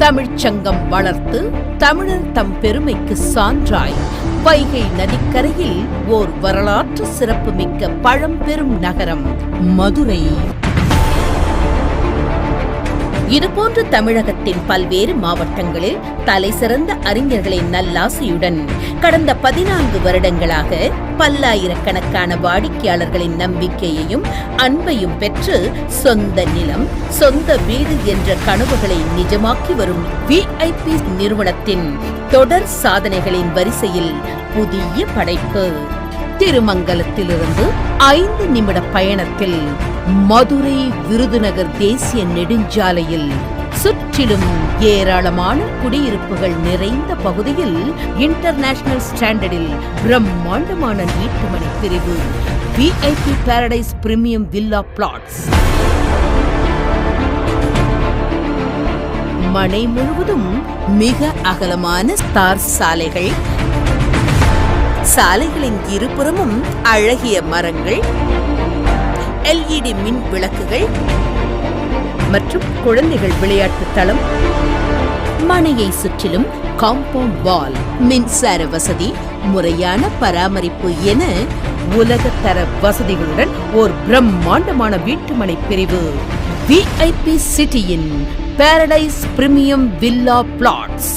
தமிழ்ச்சங்கம் வளர்த்து தமிழர் தம் பெருமைக்கு சான்றாய் வைகை நதிக்கரையில் ஓர் வரலாற்று சிறப்புமிக்க பழம்பெரும் நகரம் மதுரை. இதுபோன்று தமிழகத்தின் பல்வேறு மாவட்டங்களில் தலைசிறந்த அறிஞர்களின் நல்லாசியுடன் கடந்த 14 வருடங்களாக பல்லாயிரக்கணக்கான வாடிக்கையாளர்களின் நம்பிக்கையையும் அன்பையும் பெற்று சொந்த நிலம், சொந்த வீடு என்ற கனவுகளை நிஜமாக்கி வரும் VIP நிறுவனத்தின் தொடர் சாதனைகளின் வரிசையில் புதிய படைப்பு. திருமங்கலத்திலிருந்து 5 நிமிட பயணத்தில் மதுரை விருதுநகர் தேசிய நெடுஞ்சாலையில் சுற்றிலும் ஏராளமான குடியிருப்புகள் நிறைந்த பகுதியில் இன்டர்நேஷனல் ஸ்டாண்டர்டில் பிரம்மாண்டமான வீட்டுமனை பிரிவு VIP paradise premium villa plots. மனை முழுவதும் மிக அகலமான தார் சாலைகள், சாலைகளின் இருபுறமும் அழகிய மரங்கள், LED மின் விளக்குகள் மற்றும் குழந்தைகள் விளையாட்டு தளம், மனையை சுற்றிலும் காம்பவுண்ட் வால், மின்சார வசதி, முறையான பராமரிப்பு என உலகத்தர வசதிகளுடன் ஓர் பிரம்மாண்டமான வீட்டுமனை பிரிவு VIP சிட்டியின் பாரடைஸ் பிரீமியம் வில்லா பிளாட்ஸ்.